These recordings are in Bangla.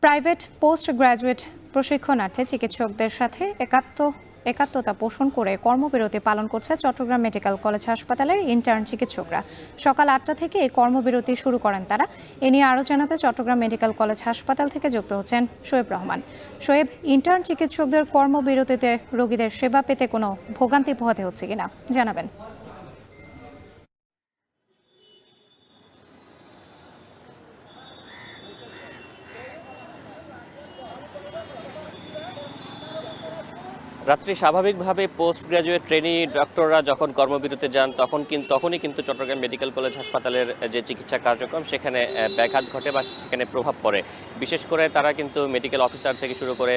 প্রাইভেট পোস্ট গ্রাজুয়েট প্রশিক্ষণার্থে চিকিৎসকদের সাথে একাত্মতা পোষণ করে কর্মবিরতি পালন করছে চট্টগ্রাম মেডিকেল কলেজ হাসপাতালের ইন্টার্ন চিকিৎসকরা। সকাল ৮টা থেকে এই কর্মবিরতি শুরু করেন তারা। এ নিয়ে আরও জানাতে চট্টগ্রাম মেডিকেল কলেজ হাসপাতাল থেকে যুক্ত হচ্ছেন শোয়েব রহমান। শোয়েব, ইন্টার্ন চিকিৎসকদের কর্মবিরতিতে রোগীদের সেবা পেতে কোনো ভোগান্তি পোহাতে হচ্ছে কিনা জানাবেন। রাত্রি স্বাভাবিকভাবে পোস্ট গ্রাজুয়েট ট্রেনি ডক্টররা যখন কর্মবিরতিতে যান তখনই কিন্তু চট্টগ্রাম মেডিকেল কলেজ হাসপাতালের যে চিকিৎসা কার্যক্রম সেখানে ব্যাঘাত ঘটে বা সেখানে প্রভাব পড়ে। বিশেষ করে তারা কিন্তু মেডিকেল অফিসার থেকে শুরু করে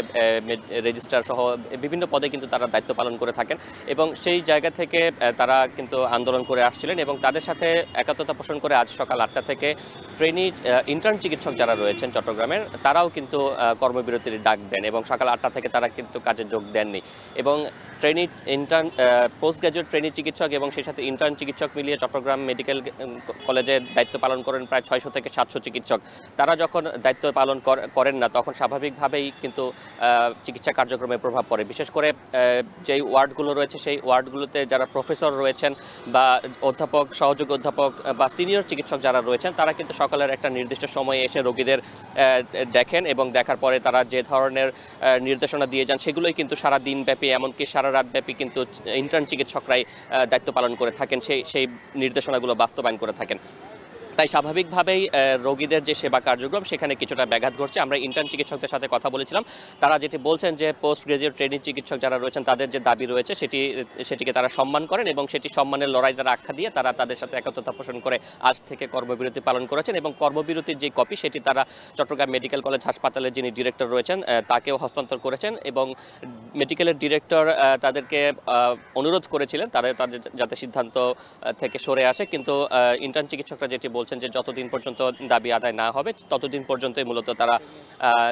রেজিস্ট্রার সহ বিভিন্ন পদে কিন্তু তারা দায়িত্ব পালন করে থাকেন এবং সেই জায়গা থেকে তারা কিন্তু আন্দোলন করে আসছিলেন এবং তাদের সাথে একাত্মতা পোষণ করে আজ সকাল ৮টা থেকে ট্রেনি ইন্টার্ন চিকিৎসক যারা রয়েছেন চট্টগ্রামের তারাও কিন্তু কর্মবিরতির ডাক দেন এবং সকাল ৮টা থেকে তারা কিন্তু কাজে যোগ দেননি এবং trainee intern post graduate trainee চিকিৎসক এবং সেই সাথে ইন্টার্ন চিকিৎসক মিলিয়ে চট্টগ্রাম মেডিকেল কলেজে দায়িত্ব পালন করেন প্রায় 600 থেকে 700 চিকিৎসক। তারা যখন দায়িত্ব পালন করেন না তখন স্বাভাবিকভাবেই কিন্তু চিকিৎসা কার্যক্রমে প্রভাব পড়ে। বিশেষ করে যেই ওয়ার্ডগুলো রয়েছে সেই ওয়ার্ডগুলোতে যারা প্রফেসর রয়েছেন বা অধ্যাপক, সহযোগী অধ্যাপক বা সিনিয়র চিকিৎসক যারা রয়েছেন তারা কিন্তু সকালের একটা নির্দিষ্ট সময়ে এসে রোগীদের দেখেন এবং দেখার পরে তারা যে ধরনের নির্দেশনা দিয়ে যান সেগুলোই কিন্তু সারা দিনব্যাপী এমনকি সারা রাতব্যাপী কিন্তু ইন্টার্ন চিকিৎসকরাই দায়িত্ব পালন করে থাকেন, সেই নির্দেশনাগুলো বাস্তবায়ন করে থাকেন। তাই স্বাভাবিকভাবেই রোগীদের যে সেবা কার্যক্রম সেখানে কিছুটা ব্যাঘাত ঘটছে। আমরা ইন্টার্ন চিকিৎসকদের সাথে কথা বলেছিলাম, তারা যেটি বলছেন যে পোস্ট গ্রাজুয়েট ট্রেনিং চিকিৎসক যারা রয়েছেন তাদের যে দাবি রয়েছে সেটিকে তারা সম্মান করেন এবং সেটি সম্মানের লড়াই তারা আখ্যা দিয়ে তারা তাদের সাথে একত্রতা পোষণ করে আজ থেকে কর্মবিরতি পালন করেছেন এবং কর্মবিরতির যে কপি সেটি তারা চট্টগ্রাম মেডিকেল কলেজ হাসপাতালের যিনি ডিরেক্টর রয়েছেন তাকেও হস্তান্তর করেছেন এবং মেডিকেলের ডিরেক্টর তাদেরকে অনুরোধ করেছিলেন তাদের যাতে সিদ্ধান্ত থেকে সরে আসে, কিন্তু ইন্টার্ন চিকিৎসকরা যেটি বলছেন যে যতদিন পর্যন্ত দাবি আদায় না হবে ততদিন পর্যন্তই মূলত তারা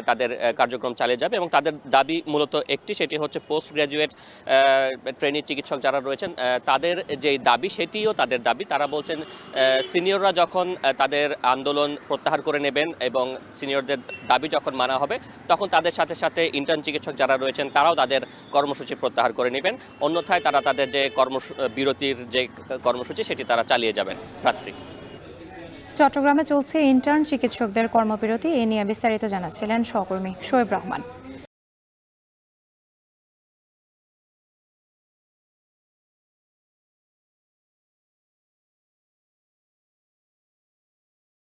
তাদের কার্যক্রম চালিয়ে যাবে এবং তাদের দাবি মূলত একটি, সেটি হচ্ছে পোস্ট গ্রাজুয়েট ট্রেনি চিকিৎসক যারা রয়েছেন তাদের যে দাবি সেটিও তাদের দাবি। তারা বলছেন সিনিয়ররা যখন তাদের আন্দোলন প্রত্যাহার করে নেবেন এবং সিনিয়রদের দাবি যখন মানা হবে তখন তাদের সাথে সাথে ইন্টার্ন চিকিৎসক যারা রয়েছেন তারাও তাদের কর্মসূচি প্রত্যাহার করে নেবেন, অন্যথায় তারা তাদের যে বিরতির যে কর্মসূচি সেটি তারা চালিয়ে যাবেন। রাত্রি চট্টগ্রামে চলছে ইন্টার্ন চিকিৎসকদের কর্মবিরতি, এ নিয়ে বিস্তারিত জানাচ্ছিলেন সহকর্মী শোয়েব রহমান।